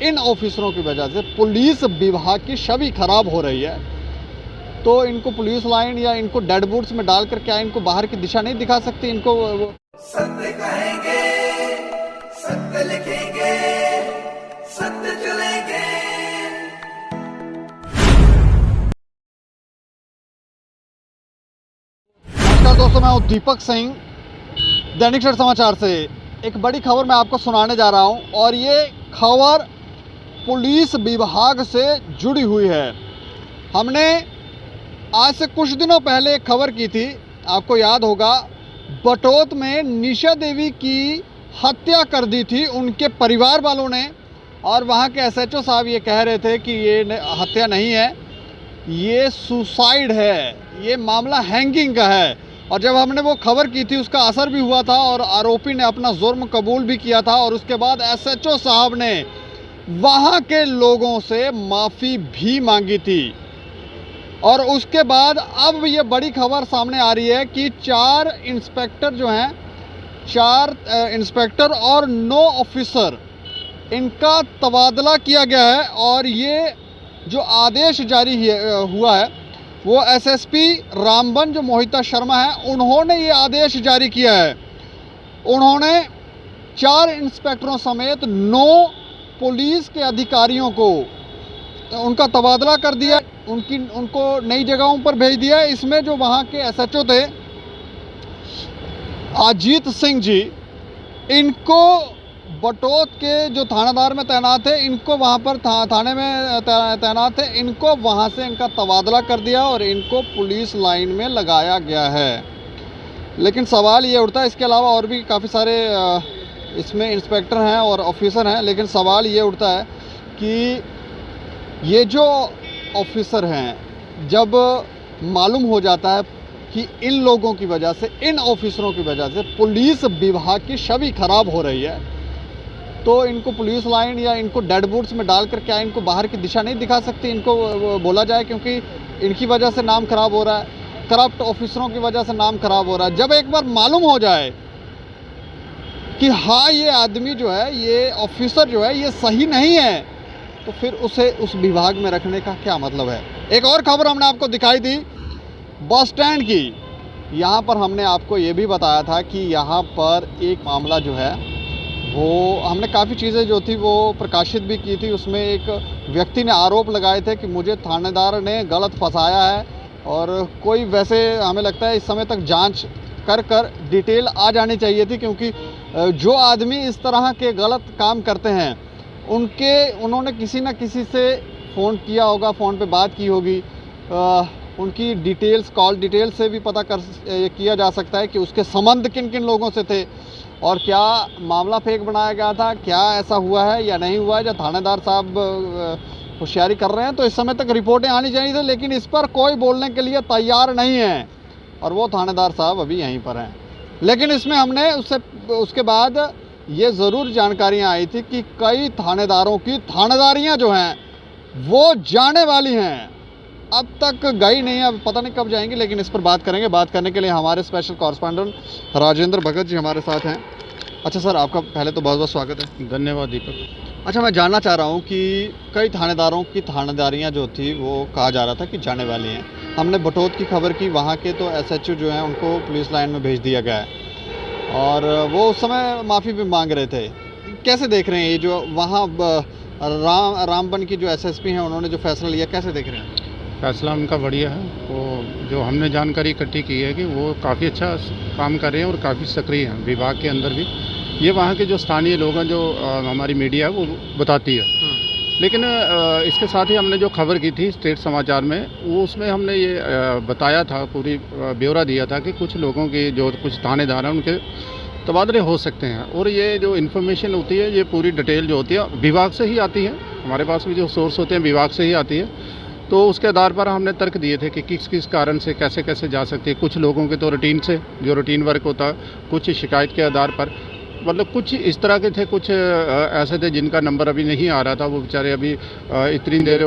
इन ऑफिसरों की वजह से पुलिस विभाग की छवि खराब हो रही है। तो इनको पुलिस लाइन या इनको डेड बूट्स में डालकर क्या इनको बाहर की दिशा नहीं दिखा सकती? इनको सत्य कहेंगे, सत्य लिखेंगे, सत्य चलेंगे। नमस्कार दोस्तों, मैं हूं दीपक सिंह, दैनिक सवेरा समाचार से। एक बड़ी खबर मैं आपको सुनाने जा रहा हूं और ये खबर पुलिस विभाग से जुड़ी हुई है। हमने आज से कुछ दिनों पहले एक खबर की थी, आपको याद होगा, बटोत में निशा देवी की हत्या कर दी थी उनके परिवार वालों ने, और वहाँ के एसएचओ साहब ये कह रहे थे कि ये हत्या नहीं है, ये सुसाइड है, ये मामला हैंगिंग का है। और जब हमने वो खबर की थी उसका असर भी हुआ था और आरोपी ने अपना जुर्म कबूल भी किया था, और उसके बाद एसएचओ साहब ने वहाँ के लोगों से माफ़ी भी मांगी थी। और उसके बाद अब ये बड़ी खबर सामने आ रही है कि 4 इंस्पेक्टर जो हैं, 4 इंस्पेक्टर और 9 ऑफिसर, इनका तबादला किया गया है। और ये जो आदेश जारी हुआ है वो एसएसपी रामबन जो मोहिता शर्मा है, उन्होंने ये आदेश जारी किया है। उन्होंने 4 इंस्पेक्टरों समेत 9 पुलिस के अधिकारियों को उनका तबादला कर दिया, उनको नई जगहों पर भेज दिया। इसमें जो वहाँ के एसएचओ थे अजीत सिंह जी, इनको बटोत के जो थानेदार में तैनात थे, इनको वहाँ पर थाने में तैनात थे, इनको वहाँ से इनका तबादला कर दिया और इनको पुलिस लाइन में लगाया गया है। लेकिन सवाल ये उठता है, इसके अलावा और भी काफ़ी सारे इसमें इंस्पेक्टर हैं और ऑफिसर हैं, लेकिन सवाल ये उठता है कि ये जो ऑफिसर हैं, जब मालूम हो जाता है कि इन लोगों की वजह से, इन ऑफिसरों की वजह से पुलिस विभाग की छवि खराब हो रही है, तो इनको पुलिस लाइन या इनको डेड बूट्स में डालकर क्या इनको बाहर की दिशा नहीं दिखा सकती? इनको बोला जाए, क्योंकि इनकी वजह से नाम खराब हो रहा है, करप्ट ऑफिसरों की वजह से नाम खराब हो रहा है। जब एक बार मालूम हो जाए कि हाँ ये आदमी जो है, ये ऑफिसर जो है, ये सही नहीं है, तो फिर उसे उस विभाग में रखने का क्या मतलब है? एक और खबर हमने आपको दिखाई थी बस स्टैंड की। यहाँ पर हमने आपको ये भी बताया था कि यहाँ पर एक मामला जो है वो हमने काफ़ी चीज़ें जो थी वो प्रकाशित भी की थी। उसमें एक व्यक्ति ने आरोप लगाए थे कि मुझे थानेदार ने गलत फंसाया है, और कोई, वैसे हमें लगता है इस समय तक जांच कर डिटेल आ जानी चाहिए थी, क्योंकि जो आदमी इस तरह के गलत काम करते हैं उन्होंने किसी न किसी से फ़ोन किया होगा, फ़ोन पे बात की होगी, उनकी डिटेल्स, कॉल डिटेल्स से भी पता किया जा सकता है कि उसके संबंध किन किन लोगों से थे और क्या मामला फेक बनाया गया था, क्या ऐसा हुआ है या नहीं हुआ है। जब थानेदार साहब होशियारी कर रहे हैं तो इस समय तक रिपोर्टें आनी चाहिए थी, लेकिन इस पर कोई बोलने के लिए तैयार नहीं है, और वो थानेदार साहब अभी यहीं पर हैं। लेकिन इसमें हमने उसके बाद ये ज़रूर जानकारियाँ आई थी कि कई थानेदारों की थानेदारियाँ जो हैं वो जाने वाली हैं, अब तक गई नहीं, अब पता नहीं कब जाएंगी, लेकिन इस पर बात करेंगे। बात करने के लिए हमारे स्पेशल कॉरेस्पॉन्डेंट राजेंद्र भगत जी हमारे साथ हैं। अच्छा सर, आपका पहले तो बहुत बहुत स्वागत है। धन्यवाद दीपक। अच्छा, मैं जानना चाह रहा हूँ कि कई थानेदारों की थानेदारियाँ जो थी वो कहा जा रहा था कि जाने वाली हैं। हमने बटोत की खबर की, वहाँ के तो एसएचओ जो हैं उनको पुलिस लाइन में भेज दिया गया है, और वो उस समय माफ़ी भी मांग रहे थे। कैसे देख रहे हैं ये जो वहाँ रामबन की जो एसएसपी हैं उन्होंने जो फैसला लिया, कैसे देख रहे हैं? फैसला उनका बढ़िया है। वो जो हमने जानकारी इकट्ठी की है कि वो काफ़ी अच्छा काम कर रहे हैं और काफ़ी सक्रिय हैं विभाग के अंदर भी। ये वहाँ के जो स्थानीय लोग हैं, जो हमारी मीडिया है वो बताती है। लेकिन इसके साथ ही हमने जो खबर की थी स्टेट समाचार में, वो उसमें हमने ये बताया था, पूरी ब्यौरा दिया था कि कुछ लोगों की, जो कुछ थानेदार हैं, उनके तबादले हो सकते हैं। और ये जो इन्फॉर्मेशन होती है, ये पूरी डिटेल जो होती है विभाग से ही आती है, हमारे पास भी जो सोर्स होते हैं विभाग से ही आती है। तो उसके आधार पर हमने तर्क दिए थे कि किस किस कारण से कैसे कैसे जा सकती है। कुछ लोगों के तो रूटीन से, जो रूटीन वर्क होता है, कुछ शिकायत के आधार पर, मतलब कुछ इस तरह के थे, कुछ ऐसे थे जिनका नंबर अभी नहीं आ रहा था। वो बेचारे अभी इतनी देर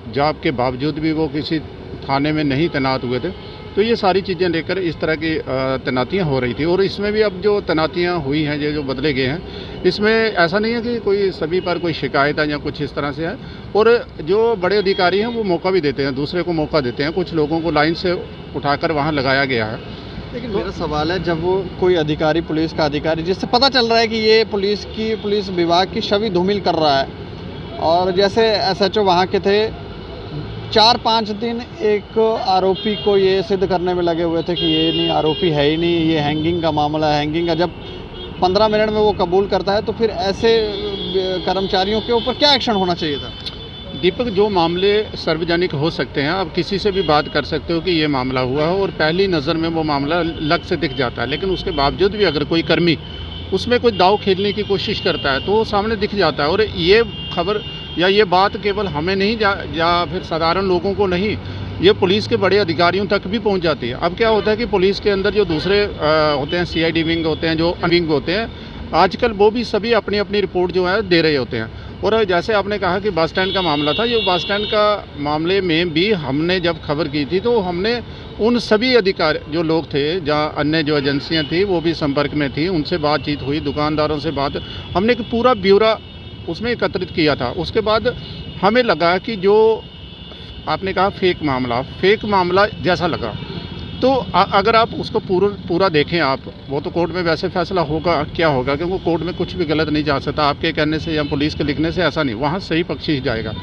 जॉब के बावजूद भी वो किसी थाने में नहीं तैनात हुए थे। तो ये सारी चीज़ें लेकर इस तरह की तैनातियाँ हो रही थी। और इसमें भी अब जो तैनातियाँ हुई हैं, ये जो बदले गए हैं, इसमें ऐसा नहीं है कि कोई सभी पर कोई शिकायत है या कुछ इस तरह से है। और जो बड़े अधिकारी हैं वो मौका भी देते हैं, दूसरे को मौका देते हैं। कुछ लोगों को लाइन से उठाकर वहाँ लगाया गया है। लेकिन मेरा सवाल है, जब वो कोई अधिकारी, पुलिस का अधिकारी, जिससे पता चल रहा है कि ये पुलिस विभाग की छवि धूमिल कर रहा है, और जैसे एसएचओ वहाँ के थे, 4-5 दिन एक आरोपी को ये सिद्ध करने में लगे हुए थे कि ये नहीं, आरोपी है ही नहीं, ये हैंगिंग का मामला है, हैंगिंग का। जब 15 मिनट में वो कबूल करता है तो फिर ऐसे कर्मचारियों के ऊपर क्या एक्शन होना चाहिए था? दीपक, जो मामले सार्वजनिक हो सकते हैं, आप किसी से भी बात कर सकते हो कि ये मामला हुआ है और पहली नज़र में वो मामला लग से दिख जाता है। लेकिन उसके बावजूद भी अगर कोई कर्मी उसमें कोई दाव खेलने की कोशिश करता है तो वो सामने दिख जाता है। और ये खबर या ये बात केवल हमें नहीं या फिर साधारण लोगों को नहीं, ये पुलिस के बड़े अधिकारियों तक भी पहुंच जाती है। अब क्या होता है कि पुलिस के अंदर जो दूसरे होते हैं, सीआईडी विंग होते हैं, जो विंग होते हैं, आजकल वो भी सभी अपनी अपनी रिपोर्ट जो है दे रहे होते हैं। और जैसे आपने कहा कि बस स्टैंड का मामला था, ये बस स्टैंड का मामले में भी हमने जब खबर की थी तो हमने उन सभी अधिकारी जो लोग थे, जहाँ अन्य जो एजेंसियां थी वो भी संपर्क में थी, उनसे बातचीत हुई, दुकानदारों से बात, हमने एक पूरा ब्यौरा उसमें एकत्रित किया था। उसके बाद हमें लगा कि जो आपने कहा फेक मामला जैसा लगा, तो अगर आप उसको पूरा देखें आप, वो तो कोर्ट में वैसे फैसला होगा क्या होगा, क्योंकि कोर्ट में कुछ भी गलत नहीं जा सकता आपके कहने से या पुलिस के लिखने से, ऐसा नहीं, वहाँ सही पक्षी ही जाएगा।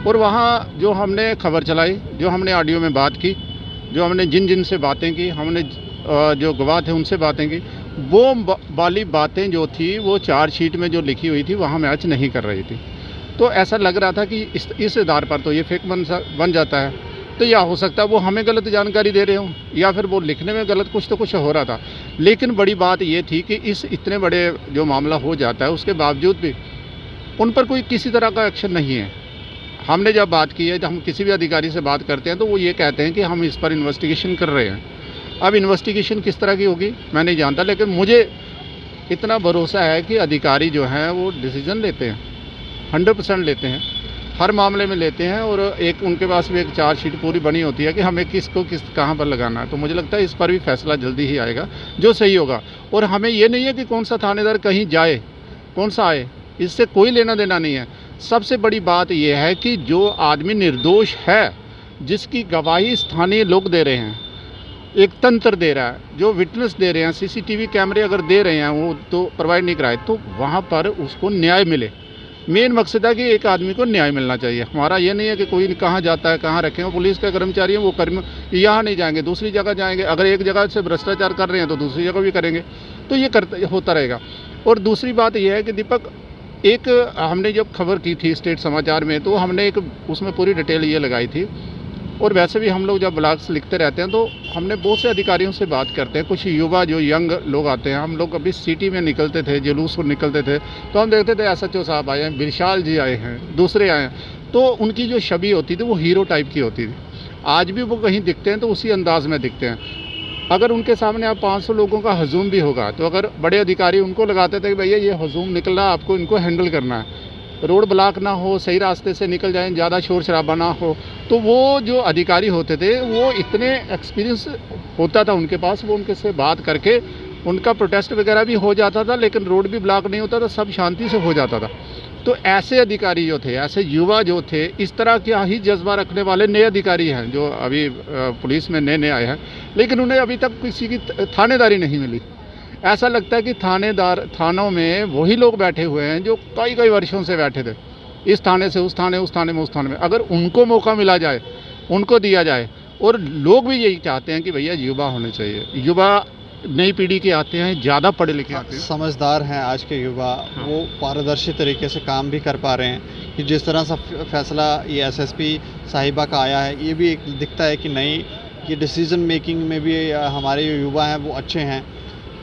और वहाँ जो हमने खबर चलाई, जो हमने ऑडियो में बात की, जो हमने जिन से बातें की, हमने जो गवाह थे उनसे बातें की, वो वाली बातें जो थी वो चार्जशीट में जो लिखी हुई थी वहाँ मैच नहीं कर रही थी। तो ऐसा लग रहा था कि इस आधार पर तो ये फेक बन जाता है। तो या हो सकता है वो हमें गलत जानकारी दे रहे हों, या फिर वो लिखने में गलत कुछ हो रहा था। लेकिन बड़ी बात ये थी कि इस इतने बड़े जो मामला हो जाता है उसके बावजूद भी उन पर कोई किसी तरह का एक्शन नहीं है। हमने जब बात की है, जब हम किसी भी अधिकारी से बात करते हैं तो वो ये कहते हैं कि हम इस पर इन्वेस्टिगेशन कर रहे हैं। अब इन्वेस्टिगेशन किस तरह की होगी मैं नहीं जानता, लेकिन मुझे इतना भरोसा है कि अधिकारी जो हैं वो डिसीजन लेते हैं, 100% लेते हैं, हर मामले में लेते हैं। और एक उनके पास भी एक चार्जशीट पूरी बनी होती है कि हमें कहाँ पर लगाना है। तो मुझे लगता है इस पर भी फैसला जल्दी ही आएगा जो सही होगा। और हमें ये नहीं है कि कौन सा थानेदार कहीं जाए, कौन सा आए, इससे कोई लेना देना नहीं है। सबसे बड़ी बात यह है कि जो आदमी निर्दोष है, जिसकी गवाही स्थानीय लोग दे रहे हैं, एक तंत्र दे रहा है, जो विटनेस दे रहे हैं, सीसीटीवी कैमरे अगर दे रहे हैं वो तो प्रोवाइड नहीं कराए, तो वहाँ पर उसको न्याय मिले। मेन मकसद है कि एक आदमी को न्याय मिलना चाहिए। हमारा ये नहीं है कि कोई कहाँ जाता है, कहाँ रखें। वो पुलिस के कर्मचारी हैं, वो यहाँ नहीं जाएंगे, दूसरी जगह जाएंगे। अगर एक जगह से भ्रष्टाचार कर रहे हैं तो दूसरी जगह भी करेंगे, तो ये होता रहेगा। और दूसरी बात यह है कि दीपक, एक हमने जब खबर की थी स्टेट समाचार में, तो हमने एक उसमें पूरी डिटेल ये लगाई थी। और वैसे भी हम लोग जब ब्लॉग्स लिखते रहते हैं तो हमने बहुत से अधिकारियों से बात करते हैं। कुछ युवा जो यंग लोग आते हैं, हम लोग अभी सिटी में निकलते थे, जुलूस में निकलते थे, तो हम देखते थे एसएचओ साहब आए हैं, विशाल जी आए हैं, दूसरे आए हैं, तो उनकी जो छवि होती थी वो हीरो टाइप की होती थी। आज भी वो कहीं दिखते हैं तो उसी अंदाज में दिखते हैं। अगर उनके सामने आप 500 लोगों का हजूम भी होगा, तो अगर बड़े अधिकारी उनको लगाते थे कि भैया ये हजूम निकल रहा है, आपको इनको हैंडल करना है, रोड ब्लॉक ना हो, सही रास्ते से निकल जाएं, ज़्यादा शोर शराबा ना हो, तो वो जो अधिकारी होते थे वो इतने एक्सपीरियंस होता था उनके पास, वो उनके से बात करके उनका प्रोटेस्ट वगैरह भी हो जाता था, लेकिन रोड भी ब्लॉक नहीं होता था, सब शांति से हो जाता था। तो ऐसे अधिकारी जो थे, ऐसे युवा जो थे, इस तरह का ही जज्बा रखने वाले नए अधिकारी हैं जो अभी पुलिस में नए आए हैं, लेकिन उन्हें अभी तक किसी की थानेदारी नहीं मिली। ऐसा लगता है कि थानों में वही लोग बैठे हुए हैं जो कई वर्षों से बैठे थे, इस थाने से उस थाने, उस थाने में उस थाने में। अगर उनको मौका मिला जाए, उनको दिया जाए, और लोग भी यही चाहते हैं कि भैया युवा होने चाहिए, युवा नई पीढ़ी के आते हैं, ज़्यादा पढ़े लिखे आते हैं, समझदार हैं आज के युवा, वो पारदर्शी तरीके से काम भी कर पा रहे हैं। कि जिस तरह सा फैसला ये एसएसपी साहिबा का आया है, ये भी एक दिखता है कि नहीं, ये डिसीजन मेकिंग में भी हमारे जो युवा हैं वो अच्छे हैं,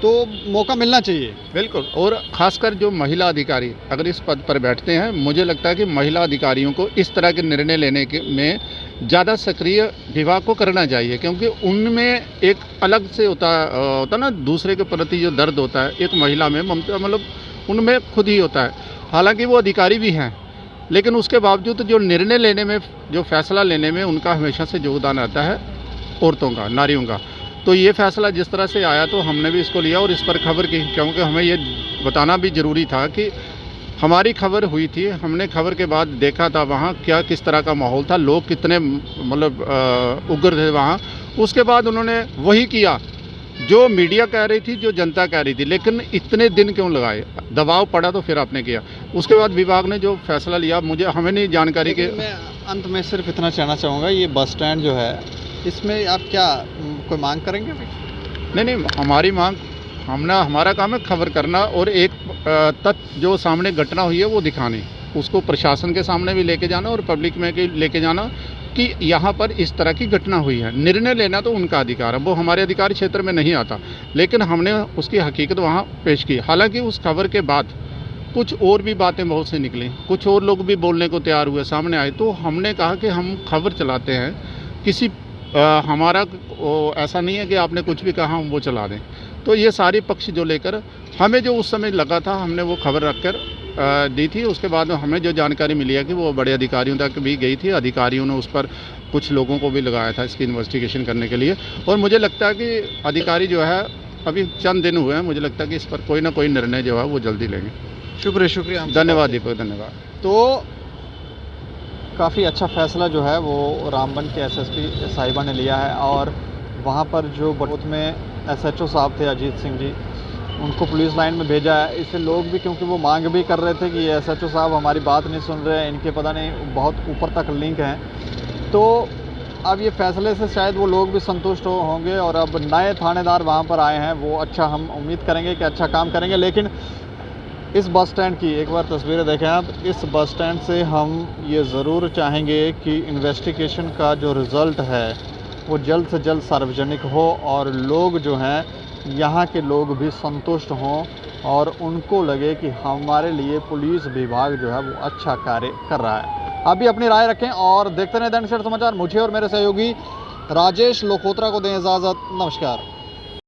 तो मौका मिलना चाहिए। बिल्कुल। और ख़ासकर जो महिला अधिकारी अगर इस पद पर बैठते हैं, मुझे लगता है कि महिला अधिकारियों को इस तरह के निर्णय लेने के में ज़्यादा सक्रिय विभाग को करना चाहिए, क्योंकि उनमें एक अलग से होता ना, दूसरे के प्रति जो दर्द होता है एक महिला में, ममता मतलब उनमें खुद ही होता है। हालांकि वो अधिकारी भी हैं, लेकिन उसके बावजूद जो निर्णय लेने में, जो फैसला लेने में उनका हमेशा से योगदान रहता है औरतों का, नारियों का। तो ये फैसला जिस तरह से आया तो हमने भी इसको लिया और इस पर खबर की, क्योंकि हमें ये बताना भी ज़रूरी था कि हमारी खबर हुई थी, हमने खबर के बाद देखा था वहाँ क्या किस तरह का माहौल था, लोग कितने मतलब उग्र थे वहाँ। उसके बाद उन्होंने वही किया जो मीडिया कह रही थी, जो जनता कह रही थी, लेकिन इतने दिन क्यों लगाए? दबाव पड़ा तो फिर आपने किया। उसके बाद विभाग ने जो फैसला लिया, हमें नहीं जानकारी के। मैं अंत में सिर्फ इतना कहना चाहूँगा, ये बस स्टैंड जो है इसमें आप क्या कोई मांग करेंगे? नहीं, हमारी मांग, हमारा काम है खबर करना और एक तथ्य जो सामने घटना हुई है वो दिखानी, उसको प्रशासन के सामने भी लेके जाना और पब्लिक में लेके जाना कि यहाँ पर इस तरह की घटना हुई है। निर्णय लेना तो उनका अधिकार है, वो हमारे अधिकारी क्षेत्र में नहीं आता, लेकिन हमने उसकी हकीकत वहाँ पेश की। हालांकि उस खबर के बाद कुछ और भी बातें बहुत सी निकली, कुछ और लोग भी बोलने को तैयार हुए, सामने आए, तो हमने कहा कि हम खबर चलाते हैं, किसी हमारा ऐसा नहीं है कि आपने कुछ भी कहा हम वो चला दें। तो ये सारे पक्ष जो लेकर हमें जो उस समय लगा था, हमने वो खबर रखकर दी थी। उसके बाद हमें जो जानकारी मिली है कि वो बड़े अधिकारियों तक भी गई थी, अधिकारियों ने उस पर कुछ लोगों को भी लगाया था इसकी इन्वेस्टिगेशन करने के लिए। और मुझे लगता है कि अधिकारी जो है, अभी चंद दिन हुए हैं, मुझे लगता है कि इस पर कोई ना कोई निर्णय जो है वो जल्दी लेंगे। शुक्रिया। धन्यवाद दीपक, धन्यवाद। तो काफ़ी अच्छा फैसला जो है वो रामबन के एसएसपी साहिबा ने लिया है, और वहाँ पर जो बटोत में एसएचओ साहब थे अजीत सिंह जी, उनको पुलिस लाइन में भेजा है। इससे लोग भी, क्योंकि वो मांग भी कर रहे थे कि एसएचओ साहब हमारी बात नहीं सुन रहे हैं, इनके पता नहीं बहुत ऊपर तक लिंक हैं, तो अब ये फैसले से शायद वो लोग भी संतुष्ट होंगे। और अब नए थानेदार वहाँ पर आए हैं, वो अच्छा, हम उम्मीद करेंगे कि अच्छा काम करेंगे। लेकिन इस बस स्टैंड की एक बार तस्वीरें देखें आप, इस बस स्टैंड से हम ये ज़रूर चाहेंगे कि इन्वेस्टिगेशन का जो रिज़ल्ट है वो जल्द से जल्द सार्वजनिक हो और लोग जो हैं, यहाँ के लोग भी संतुष्ट हों और उनको लगे कि हमारे लिए पुलिस विभाग जो है वो अच्छा कार्य कर रहा है। आप भी अपनी राय रखें और देखते रहें दैनिक सवेरा समाचार। मुझे और मेरे सहयोगी राजेश लोकोत्रा को दें इजाज़त। नमस्कार।